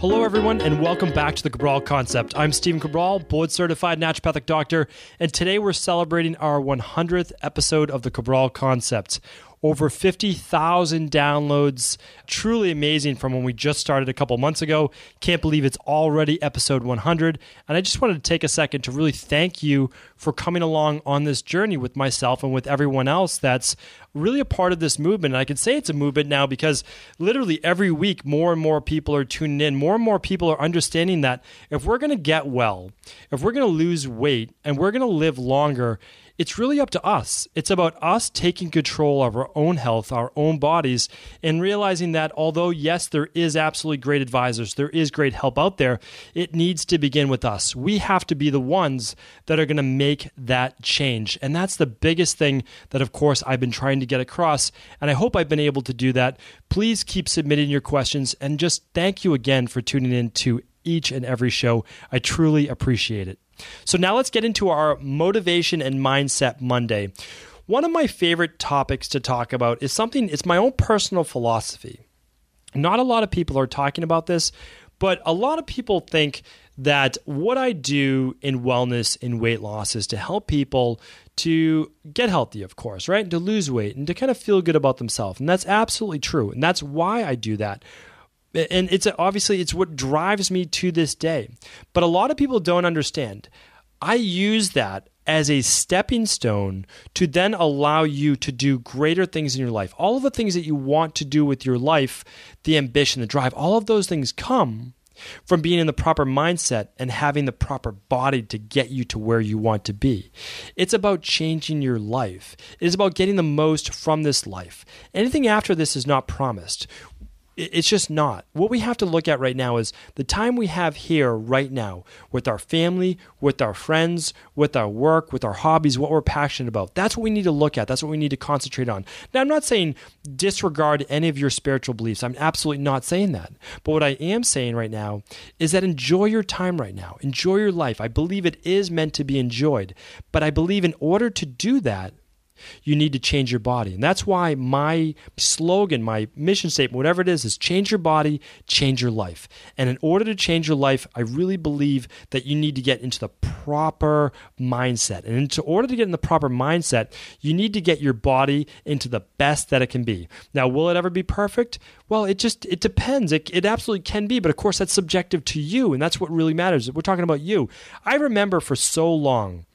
Hello, everyone, and welcome back to the Cabral Concept. I'm Stephen Cabral, board-certified naturopathic doctor, and today we're celebrating our 100th episode of the Cabral Concept. Over 50,000 downloads. Truly amazing from when we just started a couple months ago. Can't believe it's already episode 100. And I just wanted to take a second to really thank you for coming along on this journey with myself and with everyone else that's really a part of this movement. And I can say it's a movement now because literally every week more and more people are tuning in. More and more people are understanding that if we're going to get well, if we're going to lose weight, and we're going to live longer, it's really up to us. It's about us taking control of our own health, our own bodies, and realizing that although, yes, there is absolutely great advisors, there is great help out there, it needs to begin with us. We have to be the ones that are going to make that change. And that's the biggest thing that, of course, I've been trying to get across, and I hope I've been able to do that. Please keep submitting your questions, and just thank you again for tuning in to each and every show. I truly appreciate it. So now let's get into our Motivation and Mindset Monday. One of my favorite topics to talk about is something, it's my own personal philosophy. Not a lot of people are talking about this, but a lot of people think that what I do in wellness and weight loss is to help people to get healthy, of course, right? And to lose weight and to kind of feel good about themselves. And that's absolutely true. And that's why I do that. And it's what drives me to this day. But a lot of people don't understand. I use that as a stepping stone to then allow you to do greater things in your life. All of the things that you want to do with your life, the ambition, the drive, all of those things come from being in the proper mindset and having the proper body to get you to where you want to be. It's about changing your life. It is about getting the most from this life. Anything after this is not promised. It's just not. What we have to look at right now is the time we have here right now with our family, with our friends, with our work, with our hobbies, what we're passionate about. That's what we need to look at. That's what we need to concentrate on. Now, I'm not saying disregard any of your spiritual beliefs. I'm absolutely not saying that. But what I am saying right now is that enjoy your time right now. Enjoy your life. I believe it is meant to be enjoyed. But I believe in order to do that, you need to change your body. And that's why my slogan, my mission statement, whatever it is change your body, change your life. And in order to change your life, I really believe that you need to get into the proper mindset. And in order to get in the proper mindset, you need to get your body into the best that it can be. Now, will it ever be perfect? Well, it depends. It absolutely can be, but of course that's subjective to you, and that's what really matters. We're talking about you. I remember for so long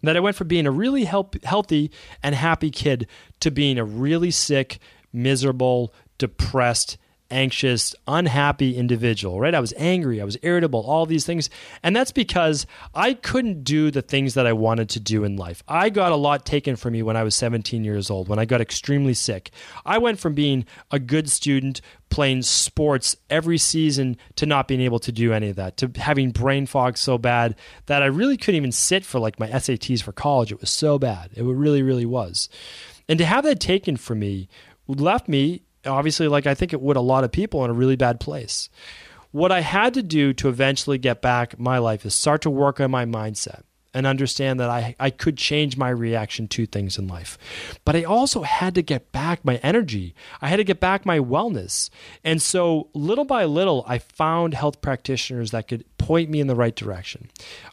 that I went from being a really healthy and happy kid to being a really sick, miserable, depressed, anxious, unhappy individual, right? I was angry, I was irritable, all these things. And that's because I couldn't do the things that I wanted to do in life. I got a lot taken from me when I was 17 years old, when I got extremely sick. I went from being a good student, playing sports every season, to not being able to do any of that, to having brain fog so bad that I really couldn't even sit for like my SATs for college. It was so bad. It really, really was. And to have that taken from me left me, obviously, like I think it would a lot of people, in a really bad place. What I had to do to eventually get back my life is start to work on my mindset and understand that I could change my reaction to things in life. But I also had to get back my energy. I had to get back my wellness. And so little by little, I found health practitioners that could point me in the right direction.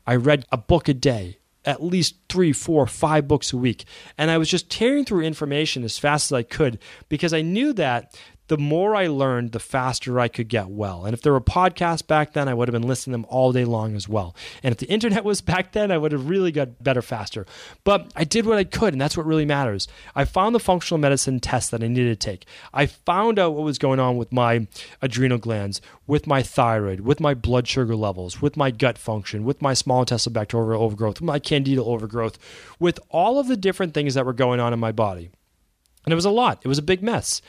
I read a book a day, at least 3, 4, 5 books a week. And I was just tearing through information as fast as I could because I knew that the more I learned, the faster I could get well. And if there were podcasts back then, I would have been listening to them all day long as well. And if the internet was back then, I would have really got better faster. But I did what I could, and that's what really matters. I found the functional medicine test that I needed to take. I found out what was going on with my adrenal glands, with my thyroid, with my blood sugar levels, with my gut function, with my small intestinal bacterial overgrowth, with my candida overgrowth, with all of the different things that were going on in my body. And it was a lot. It was a big mess.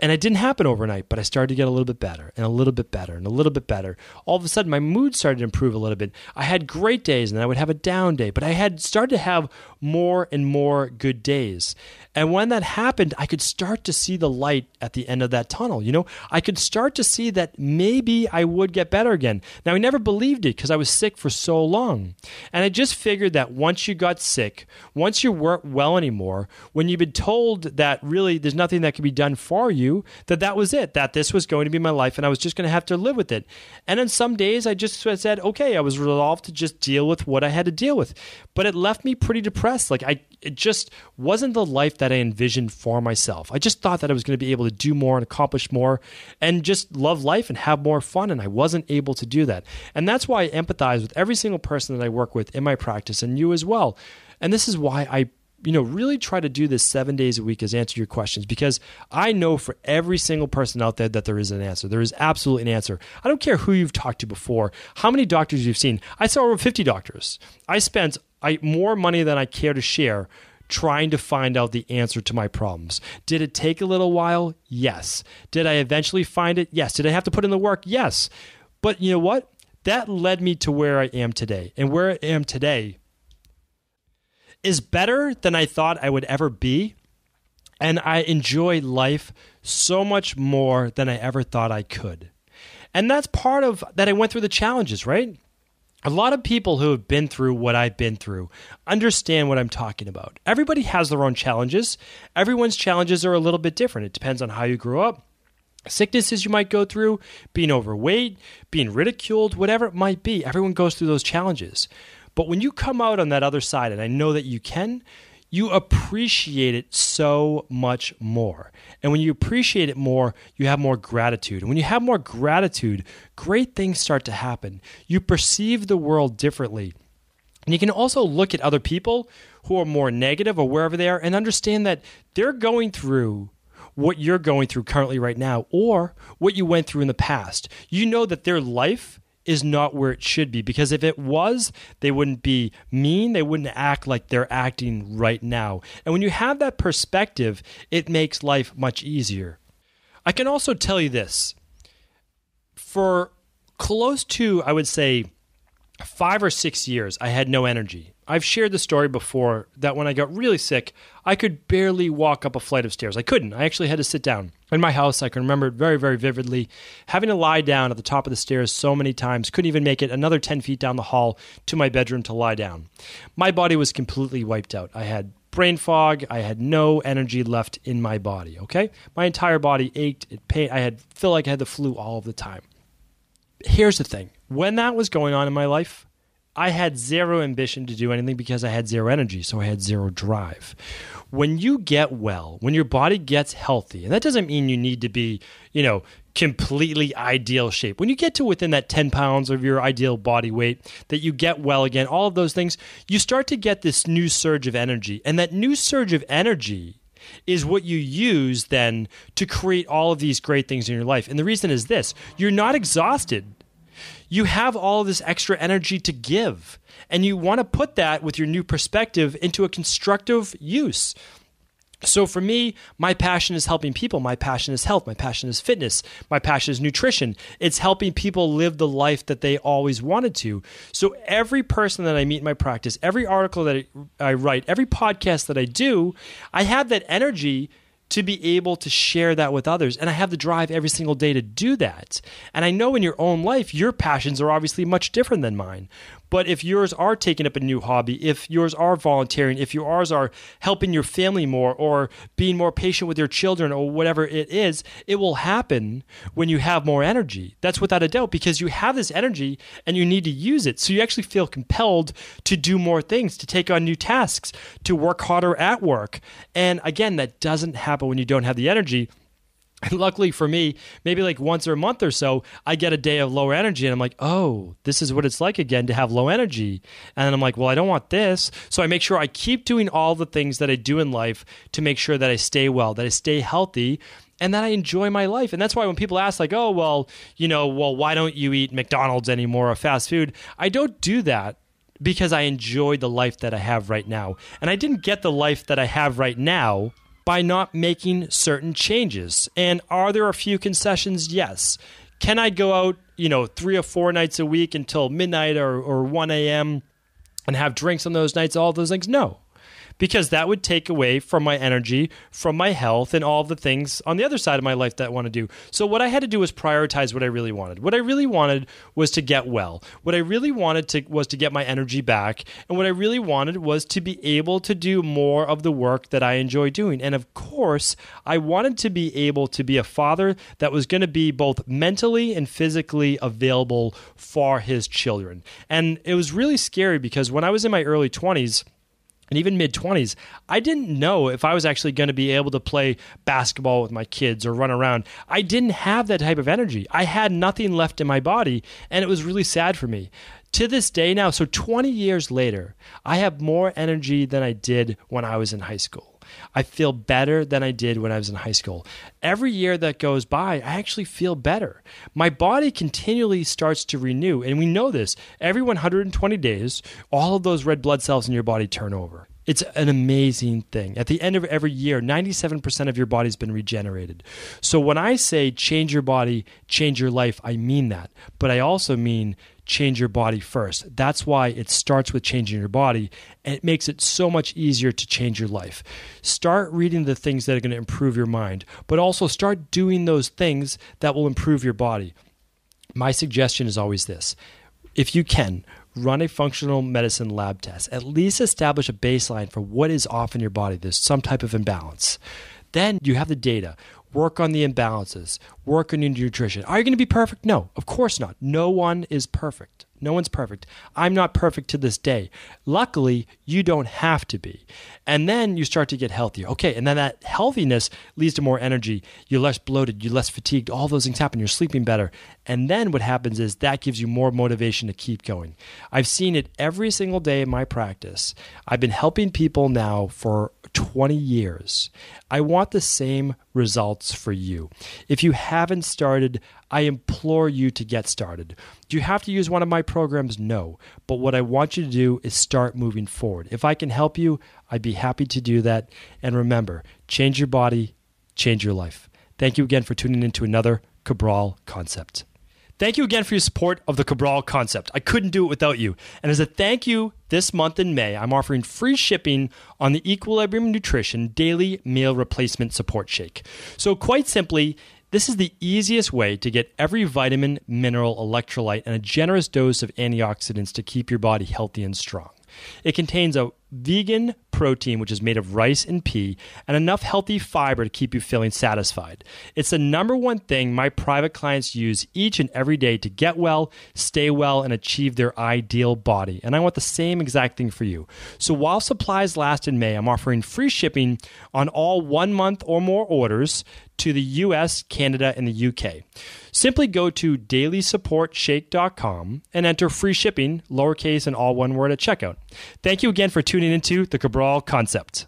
And it didn't happen overnight, but I started to get a little bit better and a little bit better and a little bit better. All of a sudden, my mood started to improve a little bit. I had great days and then I would have a down day, but I had started to have more and more good days. And when that happened, I could start to see the light at the end of that tunnel. I could start to see that maybe I would get better again. Now, I never believed it because I was sick for so long. And I just figured that once you got sick, once you weren't well anymore, when you've been told that really there's nothing that can be done for you, that was it, that this was going to be my life and I was just going to have to live with it. And on some days, I just said, okay, I was resolved to just deal with what I had to deal with. But it left me pretty depressed. It just wasn't the life that I envisioned for myself. I just thought that I was going to be able to do more and accomplish more and just love life and have more fun, and I wasn't able to do that. And that's why I empathize with every single person that I work with in my practice, and you as well. And this is why I really try to do this 7 days a week as answer your questions, because I know for every single person out there that there is an answer. There is absolutely an answer. I don't care who you've talked to before, how many doctors you've seen. I saw over 50 doctors. I spent more money than I care to share trying to find out the answer to my problems. Did it take a little while? Yes. Did I eventually find it? Yes. Did I have to put in the work? Yes. But you know what? That led me to where I am today. And where I am today is better than I thought I would ever be. And I enjoy life so much more than I ever thought I could. And that's part of that. I went through the challenges, right? A lot of people who have been through what I've been through understand what I'm talking about. Everybody has their own challenges. Everyone's challenges are a little bit different. It depends on how you grew up, sicknesses you might go through, being overweight, being ridiculed, whatever it might be. Everyone goes through those challenges. But when you come out on that other side, and I know that you can, you appreciate it so much more. And when you appreciate it more, you have more gratitude. And when you have more gratitude, great things start to happen. You perceive the world differently. And you can also look at other people who are more negative or wherever they are and understand that they're going through what you're going through currently right now, or what you went through in the past. You know that their life is not where it should be, because if it was, they wouldn't be mean, they wouldn't act like they're acting right now. And when you have that perspective, it makes life much easier. I can also tell you this. For close to, I would say, 5 or 6 years, I had no energy. I've shared the story before that when I got really sick, I could barely walk up a flight of stairs. I couldn't. I actually had to sit down. In my house, I can remember it very, very vividly, having to lie down at the top of the stairs so many times, couldn't even make it another 10 feet down the hall to my bedroom to lie down. My body was completely wiped out. I had brain fog. I had no energy left in my body, okay? My entire body ached, it pained. I felt like I had the flu all of the time. Here's the thing. When that was going on in my life, I had zero ambition to do anything because I had zero energy, so I had zero drive. When you get well, when your body gets healthy, and that doesn't mean you need to be, completely ideal shape. When you get to within that 10 pounds of your ideal body weight, that you get well again, all of those things, you start to get this new surge of energy. And that new surge of energy is what you use then to create all of these great things in your life. And the reason is this: you're not exhausted. You have all of this extra energy to give, and you want to put that with your new perspective into a constructive use. So for me, my passion is helping people. My passion is health. My passion is fitness. My passion is nutrition. It's helping people live the life that they always wanted to. So every person that I meet in my practice, every article that I write, every podcast that I do, I have that energy to be able to share that with others. And I have the drive every single day to do that. And I know in your own life, your passions are obviously much different than mine. But if yours are taking up a new hobby, if yours are volunteering, if yours are helping your family more or being more patient with your children or whatever it is, it will happen when you have more energy. That's without a doubt, because you have this energy and you need to use it. So you actually feel compelled to do more things, to take on new tasks, to work harder at work. And again, that doesn't happen when you don't have the energy. And luckily for me, maybe like once or a month or so, I get a day of lower energy and I'm like, oh, this is what it's like again to have low energy. And then I'm like, well, I don't want this. So I make sure I keep doing all the things that I do in life to make sure that I stay well, that I stay healthy, and that I enjoy my life. And that's why when people ask like, oh, well, why don't you eat McDonald's anymore or fast food? I don't do that because I enjoy the life that I have right now. And I didn't get the life that I have right now by not making certain changes. And are there a few concessions? Yes. Can I go out, 3 or 4 nights a week until midnight or 1 a.m. and have drinks on those nights, all those things? No. because that would take away from my energy, from my health, and all the things on the other side of my life that I want to do. So what I had to do was prioritize what I really wanted. What I really wanted was to get well. What I really wanted was to get my energy back. And what I really wanted was to be able to do more of the work that I enjoy doing. And of course, I wanted to be able to be a father that was going to be both mentally and physically available for his children. And it was really scary because when I was in my early 20s, and even mid-20s, I didn't know if I was actually going to be able to play basketball with my kids or run around. I didn't have that type of energy. I had nothing left in my body, and it was really sad for me. To this day now, so 20 years later, I have more energy than I did when I was in high school. I feel better than I did when I was in high school. Every year that goes by, I actually feel better. My body continually starts to renew, and we know this. Every 120 days, all of those red blood cells in your body turn over. It's an amazing thing. At the end of every year, 97% of your body's been regenerated. So when I say change your body, change your life, I mean that. But I also mean change your body first. That's why it starts with changing your body, and it makes it so much easier to change your life. Start reading the things that are going to improve your mind, but also start doing those things that will improve your body. My suggestion is always this. If you can, run a functional medicine lab test. At least establish a baseline for what is off in your body. There's some type of imbalance. Then you have the data. Work on the imbalances. Work on your nutrition. Are you going to be perfect? No, of course not. No one is perfect. No one's perfect. I'm not perfect to this day. Luckily, you don't have to be. And then you start to get healthier. Okay, and then that healthiness leads to more energy. You're less bloated. You're less fatigued. All those things happen. You're sleeping better. And then what happens is that gives you more motivation to keep going. I've seen it every single day in my practice. I've been helping people now for 20 years. I want the same results for you. If you haven't started, I implore you to get started. Do you have to use one of my programs? No. But what I want you to do is start moving forward. If I can help you, I'd be happy to do that. And remember, change your body, change your life. Thank you again for tuning into another Cabral Concept. Thank you again for your support of the Cabral Concept. I couldn't do it without you. And as a thank you, this month in May, I'm offering free shipping on the Equilibrium Nutrition Daily Meal Replacement Support Shake. So quite simply, this is the easiest way to get every vitamin, mineral, electrolyte, and a generous dose of antioxidants to keep your body healthy and strong. It contains a vegan protein, which is made of rice and pea, and enough healthy fiber to keep you feeling satisfied. It's the number one thing my private clients use each and every day to get well, stay well, and achieve their ideal body. And I want the same exact thing for you. So while supplies last in May, I'm offering free shipping on all 1 month or more orders to the US, Canada, and the UK. Simply go to dailysupportshake.com and enter free shipping, lowercase and all one word at checkout. Thank you again for tuning into the Cabral Concept.